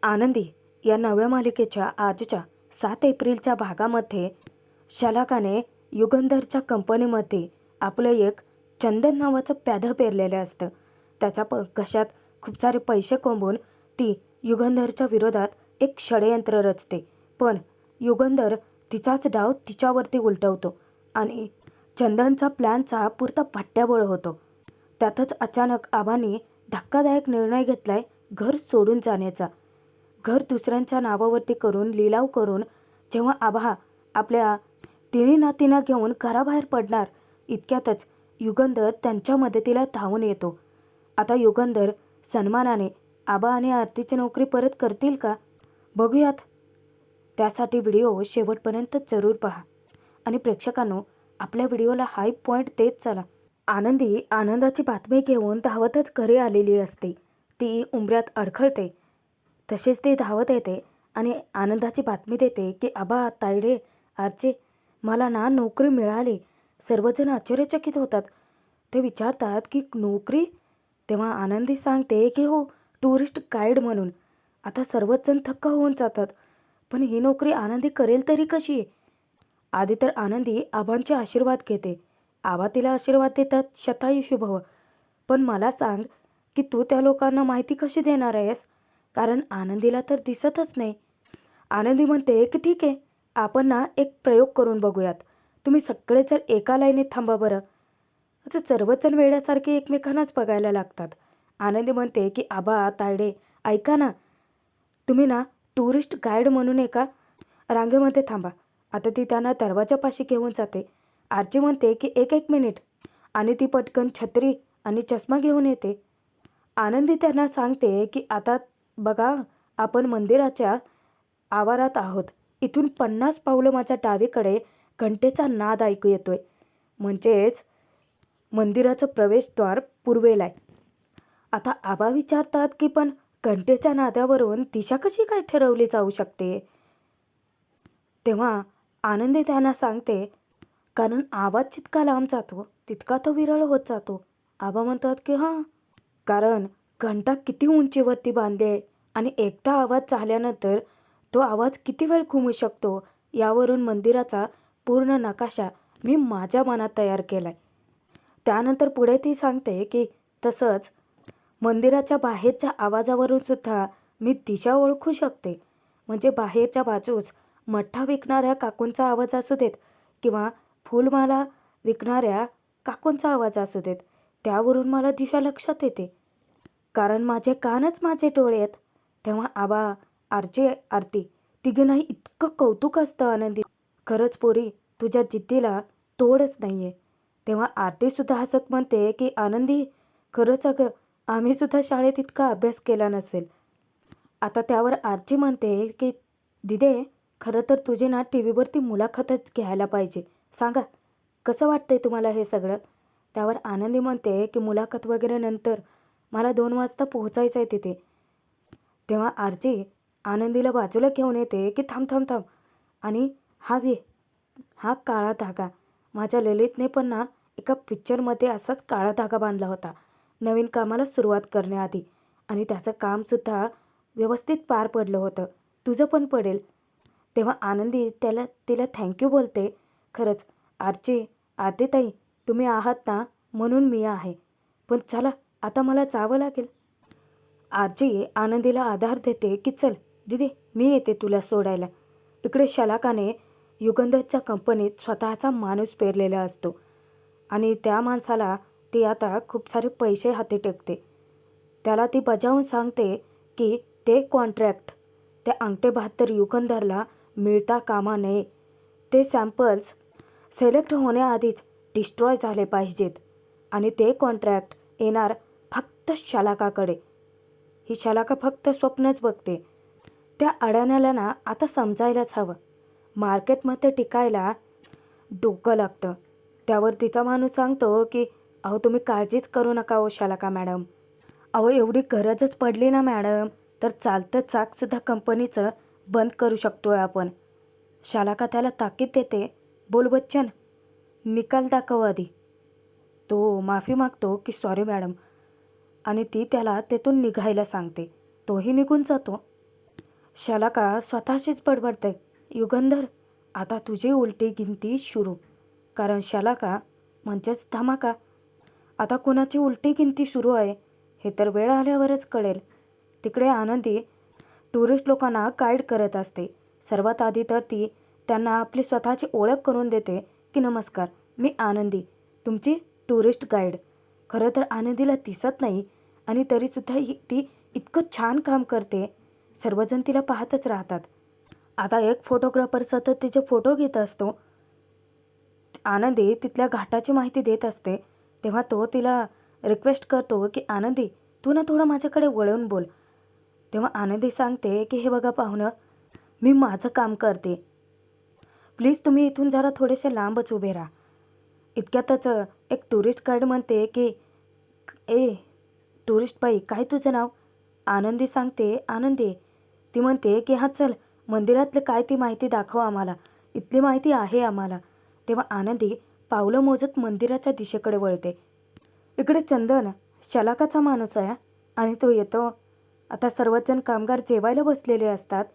आनंदी या नव्या मालिकेच्या आजच्या 7 एप्रिलच्या भागामध्ये शलाकाने युगंधरच्या कंपनीमध्ये आपलं एक चंदन नावाचं प्यादं पेरलेलं असतं. त्याच्या घशात खूप सारे पैसे कोंबून ती युगंधरच्या विरोधात एक षडयंत्र रचते. पण युगंधर तिचाच डाव तिच्यावरती उलटवतो आणि चंदनचा प्लॅनचा पुरता पाट्याबळ होतो. त्यातच अचानक आबांनी धक्कादायक निर्णय घेतलाय घर सोडून जाण्याचा. घर दुसऱ्यांच्या नावावरती करून लिलाव करून जेव्हा आभा आपल्या तिन्ही नातींना घेऊन घराबाहेर पडणार इतक्यातच युगंधर त्यांच्या मदतीला धावून येतो. आता युगंधर सन्मानाने आबा आणि आरतीची नोकरी परत करतील का बघूयात. त्यासाठी व्हिडिओ शेवटपर्यंत जरूर पहा आणि प्रेक्षकांनो आपल्या व्हिडिओला हाय पॉईंट देत चला. आनंदी आनंदाची बातमी घेऊन धावतच घरी आलेली असते. ती उंबऱ्यात अडखळते. तसेच ती धावत येते आणि आनंदाची बातमी देते की आबा, तायडे, आरचे, मला ना नोकरी मिळाली. सर्वजण आश्चर्यचकित होतात. ते विचारतात की नोकरी? तेव्हा आनंदी सांगते की हो, टुरिस्ट गाईड म्हणून. आता सर्वच जण थक्क होऊन जातात. पण ही नोकरी आनंदी करेल तरी कशी? आधी तर आनंदी आबांचे आशीर्वाद घेते. आबा तिला आशीर्वाद देतात, शतायुषी भव. पण मला सांग की तू त्या लोकांना माहिती कशी देणार आहेस? कारण आनंदीला तर दिसतच नाही. आनंदी म्हणते की ठीक आहे, आपण ना एक प्रयोग करून बघूयात. तुम्ही सगळेजण एका लाईनीत थांबा बरं. आता सर्वच जण वेड्यासारखे एकमेकांनाच बघायला लागतात. आनंदी म्हणते की आबा, तायडे, ऐका ना, तुम्ही ना टुरिस्ट गाईड म्हणून एका रांगेमध्ये थांबा. आता ती त्यांना दरवाजापाशी घेऊन जाते. आरची म्हणते की एक मिनिट आणि ती पटकन छत्री आणि चष्मा घेऊन येते. आनंदी त्यांना सांगते की आता बघा, आपण मंदिराच्या आवारात आहोत. इथून 50 पावलं माझ्या डावीकडे घंटेचा नाद ऐकू येतोय. म्हणजेच मंदिराचं प्रवेशद्वार पूर्वेला आहे. आता आबा विचारतात की पण घंटेच्या नादावरून दिशा कशी काय ठरवली जाऊ शकते? तेव्हा आनंदी त्यांना सांगते कारण आवाज जितका लांब जातो तितका तो विरळ होत जातो. आबा म्हणतात की हां, कारण घंटा किती उंचीवरती बांधली आहे आणि एकदा आवाज झाल्यानंतर तो आवाज किती वेळ घुमू शकतो यावरून मंदिराचा पूर्ण नकाशा मी माझ्या मनात तयार केला आहे. त्यानंतर पुढे ती सांगते की तसंच मंदिराच्या बाहेरच्या आवाजावरून सुद्धा मी दिशा ओळखू शकते. म्हणजे बाहेरच्या बाजूस मठ्ठा विकणाऱ्या काकूंचा आवाज असू देत किंवा फुलमाला विकणाऱ्या काकूंचा आवाज असू देत, त्यावरून मला दिशा लक्षात येते. कारण माझे कानच माझे डोळे आहेत. तेव्हा आबा, आरचे, आरती तिघींनाही इतकं कौतुक असतं आनंदी. खरंच पोरी, तुझ्या जिद्दीला तोडच नाही आहे. तेव्हा आरतीसुद्धा हसत म्हणते की आनंदी, खरंच अगं, आम्हीसुद्धा शाळेत इतका अभ्यास केला नसेल. आता त्यावर आरची म्हणते की दिदे, खरं तर तुझी ना टी व्हीवरती मुलाखतच घ्यायला पाहिजे. सांगा कसं वाटतंय तुम्हाला हे सगळं? त्यावर आनंदी म्हणते की मुलाखत वगैरे नंतर, मला 2 वाजता पोहोचायचं आहे तिथे. तेव्हा आरची आनंदीला बाजूला घेऊन येते की थांब थांब थांब आणि हा घे, हा काळा धागा. माझ्या ललितने पण ना एका पिक्चरमध्ये असाच काळा धागा बांधला होता नवीन कामाला सुरुवात करण्याआधी आणि त्याचं कामसुद्धा व्यवस्थित पार पडलं होतं. तुझं पण पडेल. तेव्हा आनंदी तिला थँक्यू बोलते. खरंच आरची, आरतीताई, तुम्ही आहात ना म्हणून मी आहे. पण चला आता मला जावं लागेल. आरची आनंदीला आधार देते की चल दीदी, मी येते तुला सोडायला. इकडे शलाकाने युगंधरच्या कंपनीत स्वतःचा माणूस पेरलेला असतो आणि त्या माणसाला ती आता खूप सारे पैसे हाती टेकते. त्याला ती बजावून सांगते की ते कॉन्ट्रॅक्ट त्या अंगठे बहात्तर युगंधरला मिळता कामा नये. ते सॅम्पल्स सिलेक्ट होण्याआधीच डिस्ट्रॉय झाले पाहिजेत आणि ते कॉन्ट्रॅक्ट येणार फक्त शलाकाकडे. ही शलाका फक्त स्वप्नच बघते. त्या अडाण्याला ना आता समजायलाच हवं, मार्केटमध्ये टिकायला डोकं लागतं. त्यावर तिचा माणूस सांगतो की अहो, तुम्ही काळजीच करू नका हो शलाका मॅडम. अहो, एवढी गरजच पडली ना मॅडम तर चालतं चाकसुद्धा कंपनीचं बंद करू शकतोय आपण. शलाका त्याला ताकीद देते, बोल बच्चन, निकाल दाखव आधी. तो माफी मागतो की सॉरी मॅडम आणि ती त्याला तेथून निघायला सांगते. तोही निघून जातो. शलाका स्वतःशीच बडबडते, युगंधर आता तुझी उलटी गिनती सुरू. कारण शलाका म्हणजेच धमाका. आता कुणाची उलटी गिनती सुरू आहे हे तर वेळ आल्यावरच कळेल. तिकडे आनंदी टुरिस्ट लोकांना गाईड करत असते. सर्वात आधी तर ती त्यांना आपली स्वतःची ओळख करून देते की नमस्कार, मी आनंदी, तुमची टुरिस्ट गाईड. खरं तर आनंदीला दिसत नाही आणि तरीसुद्धा ती इतकं छान काम करते. सर्वजण तिला पाहतच राहतात. आता एक फोटोग्राफर सतत तिचे फोटो घेत असतो. आनंदी तिथल्या घाटाची माहिती देत असते. तेव्हा तो तिला रिक्वेस्ट करतो की आनंदी तू ना थोडं माझ्याकडे वळून बोल. तेव्हा आनंदी सांगते की हे बघा पाहुणं, मी माझं काम करते, प्लीज तुम्ही इथून जरा थोडेसे लांबच उभे राहा. इतक्यातच एक टुरिस्ट गाईड म्हणते की ए टुरिस्ट बाई, काय तुझं नाव? आनंदी सांगते आनंदी. ती म्हणते की हां चल, मंदिरातले काय ती माहिती दाखव आम्हाला, इथली माहिती आहे आम्हाला. तेव्हा आनंदी पावलं मोजत मंदिराच्या दिशेकडे वळते. इकडे चंदन शलाकाचा माणूस आहे आणि तो येतो. आता सर्वजण कामगार जेवायला बसलेले असतात.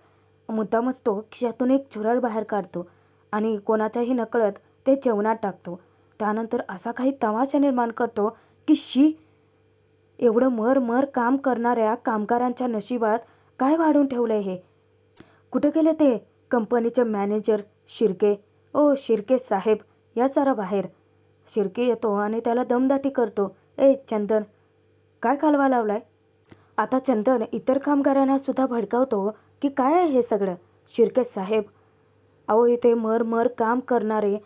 मुद्दामच तो खिशातून एक झुरळ बाहेर काढतो आणि कोणाच्याही नकळत ते जेवणात टाकतो. त्यानंतर असा काही तमाशा निर्माण करतो की एवढं मर काम करणाऱ्या कामगारांच्या नशिबात काय वाढून ठेवलं आहे हे? कुठे गेले ते कंपनीचे मॅनेजर शिर्के? ओ शिर्के साहेब, या जरा बाहेर. शिर्के येतो आणि त्याला दमदाटी करतो. ए चंदन, काय कालवा लावलाय? आता चंदन इतर कामगारांना सुद्धा भडकावतो की काय आहे हे सगळं? शिर्के साहेब, अहो इथे मर काम करणारे,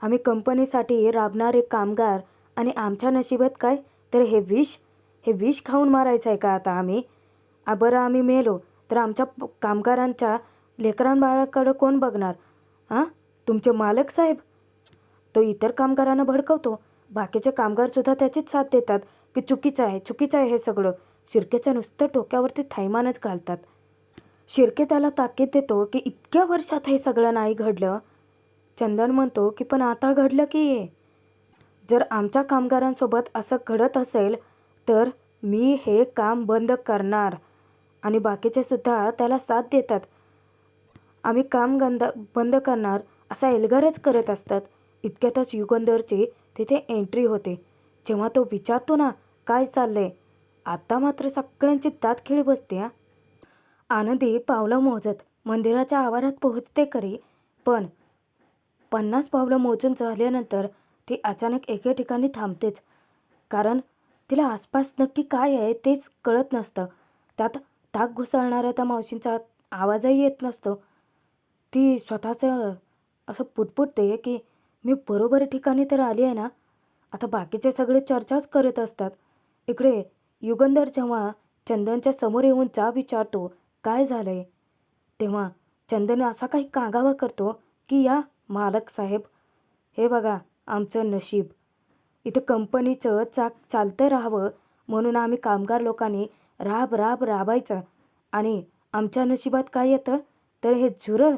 आम्ही कंपनीसाठी राबणारे कामगार आणि आमच्या नशिबात काय तर हे विष खाऊन मारायचं आहे का आता आम्ही? बरं आम्ही मेलो तर आमच्या कामगारांच्या लेकरांबाळाकडं कोण बघणार? हां, तुमचे मालक साहेब. तो इतर कामगारांना भडकवतो. बाकीचे कामगारसुद्धा त्याचीच साथ देतात की चुकीचं आहे हे सगळं. शिर्केच्या नुसतं डोक्यावरती थैमानच घालतात. शिर्के त्याला ताकीद देतो की इतक्या वर्षात हे सगळं नाही घडलं. चंदन म्हणतो की पण आता घडलं की. जर आमच्या कामगारांसोबत असं घडत असेल तर मी हे काम बंद करणार. आणि बाकीचे सुद्धा त्याला साथ देतात. आम्ही काम बंद करणार असा एल्गारच करत असतात. इतक्यातच युगंधरची तिथे एंट्री होते. जेव्हा तो विचारतो ना काय चाललंय, आता मात्र सगळ्यांची दातखिळी बसते. आनंदी पावलं मोजत मंदिराच्या आवारात पोहोचते खरी, पण 50 पावलं मोजून झाल्यानंतर ती अचानक एके ठिकाणी थांबतेच. कारण तिला आसपास नक्की काय आहे तेच कळत नसतं. त्यात टाक घुसळणाऱ्या त्या मावशींचा आवाजही येत नसतो. ती स्वतःचं असं पुटपुटते की मी बरोबर ठिकाणी तर आली आहे ना? आता बाकीचे सगळे चर्चाच करत असतात. इकडे युगंधर जेव्हा चंदनच्या समोर येऊन विचारतो काय झालंय, तेव्हा चंदन असा काही कांगावा करतो की या मालक साहेब, हे बघा आमचं नशीब. इथं कंपनीचं चाक चालतं राहावं म्हणून आम्ही कामगार लोकांनी राबायचं आणि आमच्या नशिबात काय येतं तर हे झुरळ.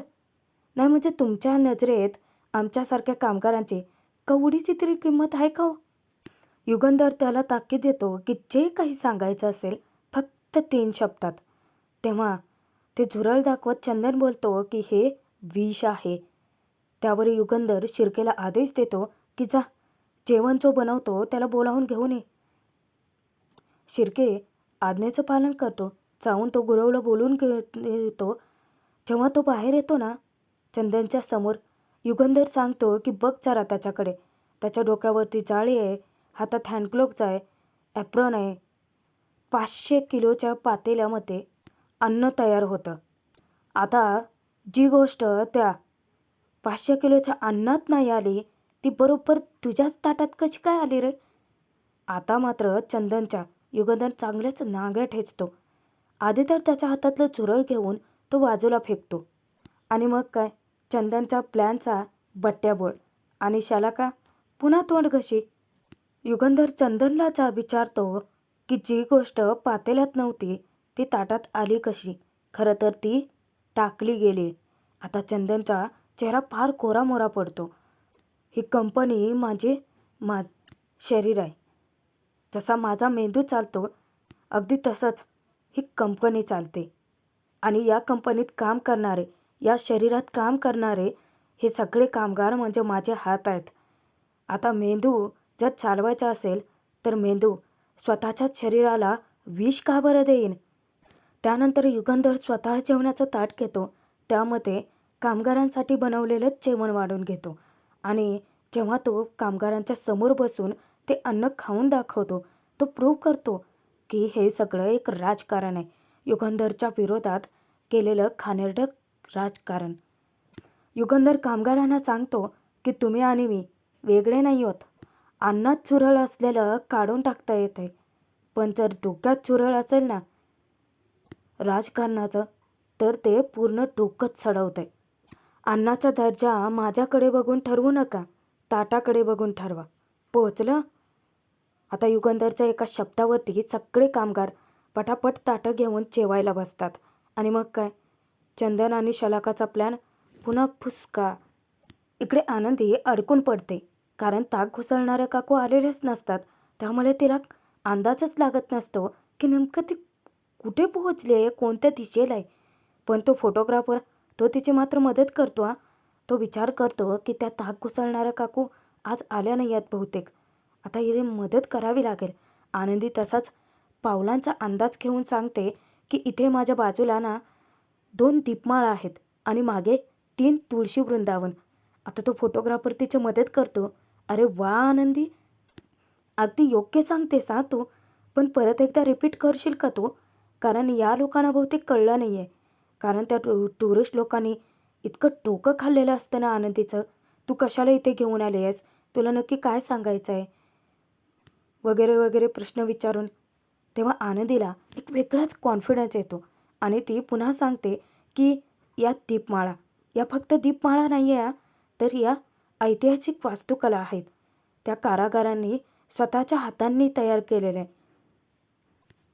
नाही म्हणजे तुमच्या नजरेत आमच्यासारख्या कामगारांची कवडीची तरी किंमत आहे का हो? युगंधर त्याला ताकीद देतो की जे काही सांगायचं असेल फक्त 3 शब्दात. तेव्हा ते झुरळ दाखवत चंदन बोलतो की हे विष आहे. त्यावर युगंधर शिर्केला आदेश देतो की जा, जेवण जो बनवतो त्याला बोलावून घेऊन ये. शिर्के आज्ञेचं पालन करतो. जाऊन तो गुरवला बोलून येतो. जेव्हा तो बाहेर येतो ना चंदनच्या समोर, युगंधर सांगतो की बघ जरा त्याच्याकडे. त्याच्या डोक्यावरती जाळी आहे, हातात हँडग्लोव्ज आहे, ॲप्रॉन आहे. 500 किलोच्या पातेल्यामध्ये अन्न तयार होतं. आता जी गोष्ट त्या 500 किलोच्या अन्नात नाही आली ती बरोबर तुझ्याच ताटात कशी काय आली रे? आता मात्र चंदनच्या युगंधर चांगलेच नांग्या ठेचतो. आधी तर त्याच्या हातातलं झुरळ घेऊन तो बाजूला फेकतो आणि मग काय चंदनच्या प्लॅनचा बट्ट्याबोळ आणि शलाका पुन्हा तोंडघशी. युगंधर चंदनला विचारतो की जी गोष्ट पातेल्यात नव्हती ती ताटात आली कशी? खरं तर ती टाकली गेली. आता चंदनचा चेहरा फार कोरामोरा पडतो. ही कंपनी शरीर आहे. जसा माझा मेंदू चालतो अगदी तसंच ही कंपनी चालते. आणि या कंपनीत काम करणारे, या शरीरात काम करणारे हे सगळे कामगार म्हणजे माझे हात आहेत. आता मेंदू जर चालवायचा असेल तर मेंदू स्वतःच्याच शरीराला विष का बरं देईन? त्यानंतर युगंधर स्वतः जेवणाचं ताट घेतो. त्यामध्ये कामगारांसाठी बनवलेलंच जेवण वाढून घेतो आणि जेव्हा तो कामगारांच्या समोर बसून ते अन्न खाऊन दाखवतो, तो प्रूव्ह करतो की हे सगळं एक राजकारण आहे. युगंधरच्या विरोधात केलेलं घाणेरडं राजकारण. युगंधर कामगारांना सांगतो की तुम्ही आणि मी वेगळे नाही आहोत. अन्नात चुरळ असलेलं काढून टाकता येते, पण जर डोक्यात चुरळ असेल ना राजकारणाचं, तर ते पूर्ण डोकंच चढवतंय. अन्नाचा दर्जा माझ्याकडे बघून ठरवू नका, ताटाकडे बघून ठरवा. पोहोचलं? आता युगंधरच्या एका शब्दावरती सगळे कामगार पटापट ताटं घेऊन जेवायला बसतात. आणि मग काय, चंदन आणि शलाकाचा प्लॅन पुन्हा फुसका. इकडे आनंदी अडकून पडते, कारण ताक घुसळणाऱ्या काकू आलेल्याच नसतात. त्यामुळे तिला अंदाजच लागत नसतो की नेमकं ती कुठे पोहोचले, कोणत्या दिशेला आहे. पण तो फोटोग्राफर तो तिची मात्र मदत करतो. तो विचार करतो की त्या ताक घुसळणाऱ्या काकू आज आल्या नाही आहेत बहुतेक. आता हिने मदत करावी लागेल. आनंदी तसाच पावलांचा अंदाज घेऊन सांगते की इथे माझ्या बाजूला ना 2 दीपमाळा आहेत आणि मागे 3 तुळशी वृंदावन. आता तो फोटोग्राफर तिची मदत करतो. अरे वा आनंदी, अगदी योग्य सांगतेस हां तू. पण परत एकदा रिपीट करशील का तू? कारण या लोकांना बहुतेक कळलं नाही आहे. कारण त्या टुरिस्ट लोकांनी इतकं डोकं खाल्लेलं असतं ना आनंदीचं. तू कशाला इथे घेऊन आली आहेस? तुला नक्की काय सांगायचं आहे? वगैरे वगैरे प्रश्न विचारून तेव्हा आनंदीला एक वेगळाच कॉन्फिडन्स येतो आणि ती पुन्हा सांगते की या दीपमाळा, या फक्त दीपमाळा नाही आहे, तर या ऐतिहासिक वास्तुकला आहेत. त्या कारागारांनी स्वतःच्या हातांनी तयार केलेलं आहे.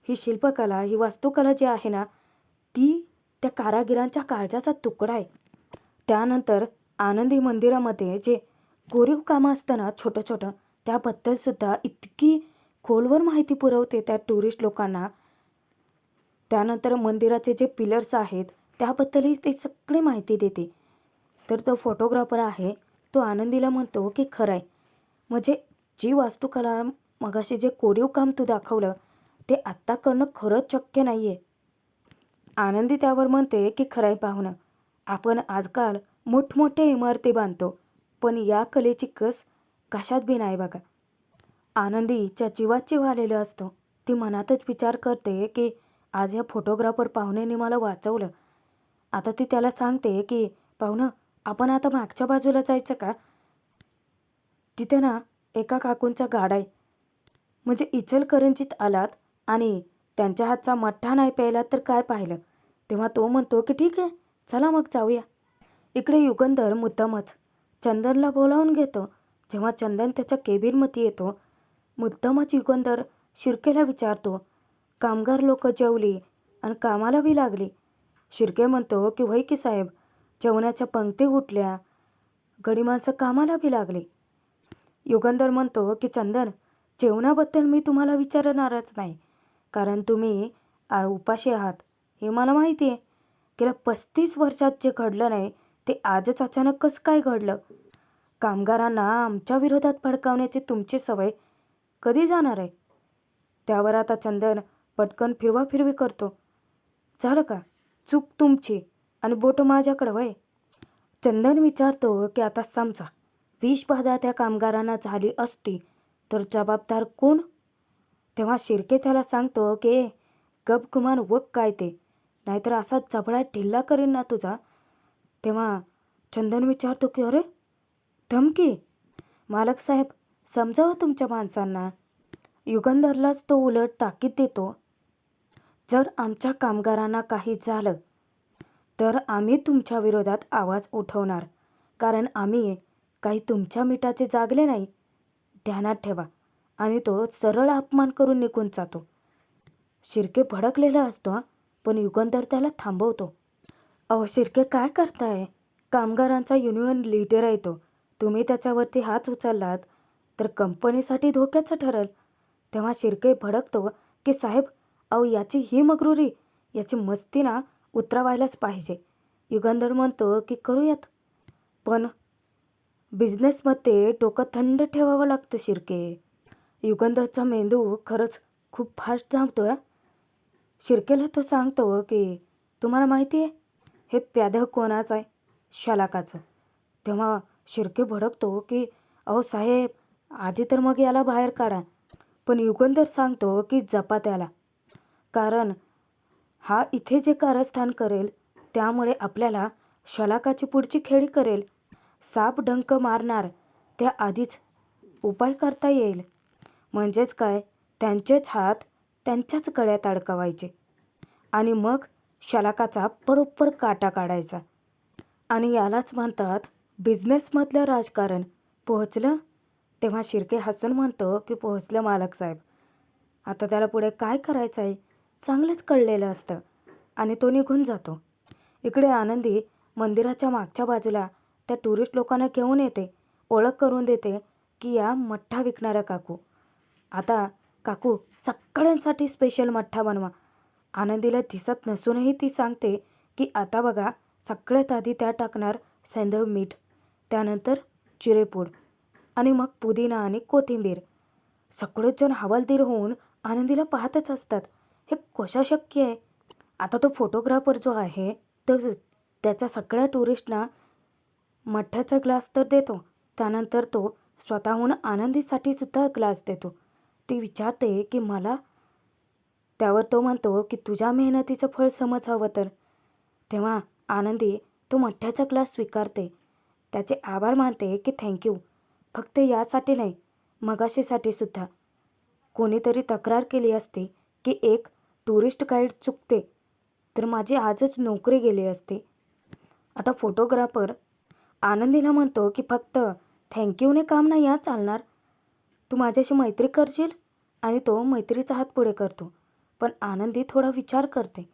ही शिल्पकला, ही वास्तुकला जी आहे ना, ती त्या कारागिरांच्या काळजाचा तुकडा आहे. त्यानंतर आनंदी मंदिरामध्ये जे कोरीव कामं असतं ना छोटं छोटं, त्याबद्दलसुद्धा इतकी खोलवर माहिती पुरवते त्या टुरिस्ट लोकांना. त्यानंतर मंदिराचे जे पिलर्स आहेत त्याबद्दलही ते सगळी माहिती देते. तर तो फोटोग्राफर आहे तो आनंदीला म्हणतो की खरं आहे, म्हणजे जी वास्तुकला मगाशी जे कोरीव काम तू दाखवलं ते आत्ता करणं खरंच शक्य नाही आहे. आनंदी त्यावर म्हणते की खरं आहे पाहुणं, आपण आजकाल मोठमोठ्या इमारती बांधतो, पण या कलेची कस कशात बी नाही बघा. आनंदीच्या जीवात जीव आलेला असतो. ती मनातच विचार करते की आज या फोटोग्राफर पाहुण्याने मला वाचवलं. आता ती त्याला सांगते की पाहुणं, आपण आता मागच्या बाजूला जायचं का? तिथे ना एका काकूंचा गाडा आहे. म्हणजे इचलकरंजीत आलात आणि त्यांच्या हातचा मठ्ठा नाही प्यायला तर काय पाहिलं. तेव्हा तो म्हणतो की ठीक आहे, चला मग जाऊया. इकडे युगंधर मुद्दामच चंदनला बोलावून घेतो. जेव्हा चंदन त्याच्या केबिनमध्ये येतो, मुद्दामच युगंधर शिर्केला विचारतो, कामगार लोक जेवली आणि कामाला बी लागली. शिर्के म्हणतो की होय की साहेब, जेवणाच्या पंक्ती उठल्या, गडी माणसं कामाला बी लागली. युगंधर म्हणतो की चंदन, जेवणाबद्दल मी तुम्हाला विचारणारच नाही, कारण तुम्ही उपाशी आहात हे मला माहिती आहे. गेल्या 35 वर्षात जे घडलं नाही ते आजच अचानक कसं काय घडलं? कामगारांना आमच्या विरोधात भडकावण्याची तुमची सवय कधी जाणार आहे? त्यावर आता चंदन पटकन फिरवाफिरवी करतो. झालं का? चूक तुमची आणि बोटं माझ्याकडं वय. चंदन विचारतो की आता समजा विषबाधा त्या कामगारांना झाली असती तर जबाबदार कोण? तेव्हा शिर्के त्याला सांगतो की गपगुमान वग काय ते, नाहीतर असा जबडा ढिल्ला करीन ना तुझा. तेव्हा चंदन विचारतो की अरे धमकी? मालक साहेब, समजावं तुमच्या माणसांना. युगंधरलाच तो उलट ताकीद देतो, जर आमच्या कामगारांना काही झालं तर आम्ही तुमच्या विरोधात आवाज उठवणार, कारण आम्ही काही तुमच्या मिठाचे जागले नाही, ध्यानात ठेवा. आणि तो सरळ अपमान करून निघून जातो. शिर्के भडकलेला असतो पण युगंधर त्याला थांबवतो. अहो शिर्के, काय करताय? कामगारांचा युनियन लीडर आहे तो. तुम्ही त्याच्यावरती हात उचललात तर कंपनीसाठी धोक्याचं ठरेल. तेव्हा शिर्के भडकतो की साहेब, अहो याची ही मगरुरी, याची मस्ती ना उतरवायलाच पाहिजे. युगंधर म्हणतो की करूयात, पण बिझनेसमध्ये डोकं थंड ठेवावं लागतं शिर्के. युगंधरचा मेंदू खरंच खूप फास्ट धावतोय. शिर्केला तो सांगतो की तुम्हाला माहिती आहे हे प्यादं कोणाचं आहे? शलाकाचं. तेव्हा शिर्के भडकतो की अहो साहेब, आधी तर मग याला बाहेर काढा. पण युगंधर सांगतो की जपा त्याला, कारण हा इथे जे कारस्थान करेल त्यामुळे आपल्याला शलाकाची पुढची खेळी करेल. साप डंक मारणार त्याआधीच उपाय करता येईल. म्हणजेच काय, त्यांचेच हात त्यांच्याच गळ्यात अडकवायचे आणि मग शलाकाचा बरोबर काटा काढायचा. आणि यालाच म्हणतात बिझनेसमधलं राजकारण. पोहोचलं? तेव्हा शिर्के हसून म्हणतो की पोहोचलं मालक साहेब. आता त्याला पुढे काय करायचं आहे चांगलंच कळलेलं असतं आणि तो निघून जातो. इकडे आनंदी मंदिराच्या मागच्या बाजूला त्या टुरिस्ट लोकांना घेऊन येते, ओळख करून देते की या मठ्ठा विकणाऱ्या काकू. आता काकू सगळ्यांसाठी स्पेशल मठ्ठा बनवा. आनंदीला दिसत नसूनही ती सांगते की आता बघा, सगळ्यात आधी त्या टाकणार सैंधव मीठ, त्यानंतर जिरेपूड आणि मग पुदिना आणि कोथिंबीर. सगळेच जण हवालदिल होऊन आनंदीला पाहतच असतात. हे कशा शक्य आहे? आता तो फोटोग्राफर जो आहे तर त्याच्या सगळ्या टुरिस्टना मठ्ठ्याचा ग्लास तर देतो, त्यानंतर तो स्वतःहून आनंदीसाठी सुद्धा ग्लास देतो. ती विचारते की मला? त्यावर तो म्हणतो की तुझ्या मेहनतीचं फळ समज हवं तर. तेव्हा आनंदी तो मठ्ठ्याचा ग्लास स्वीकारते, त्याचे आभार मानते की थँक्यू. फक्त यासाठी नाही, मगाशीसाठी सुद्धा. कोणीतरी तक्रार केली असती की एक टुरिस्ट गाईड चुकते तर माझी आजच नोकरी गेली असती. आता फोटोग्राफर आनंदीला म्हणतो की फक्त थँक्यूने काम नाही हा चालणार, तू माझ्याशी मैत्री करशील? आणि तो मैत्रीचा हात पुढे करतो. पण आनंदी थोडा विचार करते.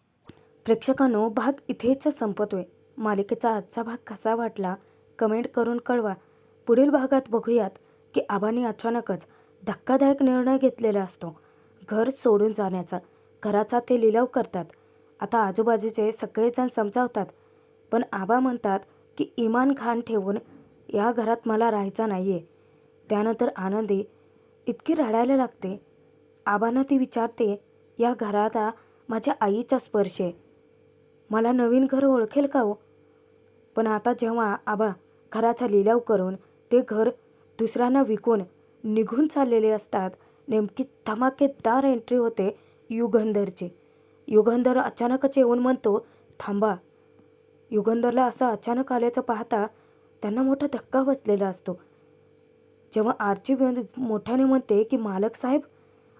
प्रेक्षकांनो, भाग इथेच संपतोय. मालिकेचा आजचा भाग कसा वाटला कमेंट करून कळवा. पुढील भागात बघूयात की आबांनी अचानकच धक्कादायक निर्णय घेतलेला असतो, घर सोडून जाण्याचा. घराचा ते लिलाव करतात. आता आजूबाजूचे सगळेजण समजावतात, पण आबा म्हणतात की इमान खान ठेवून या घरात मला राहायचं नाही आहे. त्यानंतर आनंदी इतकी रडायला लागते. आबांना ती विचारते, या घराला माझ्या आईचा स्पर्श आहे, मला नवीन घर ओळखेल का हो? पण आता जेव्हा आबा घराचा लिलाव करून ते घर दुसऱ्यांना विकून निघून चाललेले असतात, नेमकी धमाकेदार एंट्री होते युगंधरची. युगंधर अचानकच येऊन म्हणतो थांबा. युगंधरला असं अचानक आल्याचं पाहता त्यांना मोठा धक्का बसलेला असतो. जेव्हा आरची मोठ्याने म्हणते की मालक साहेब,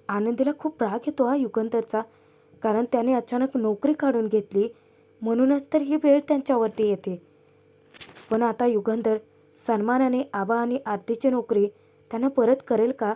आनंदीला खूप राग येतो हा युगंधरचा, कारण त्याने अचानक नोकरी काढून घेतली, म्हणूनच तर ही वेळ त्यांच्यावरती येते. पण आता युगंधर सन्मानाने आबा आणि आरतीची नोकरी त्यांना परत करेल का?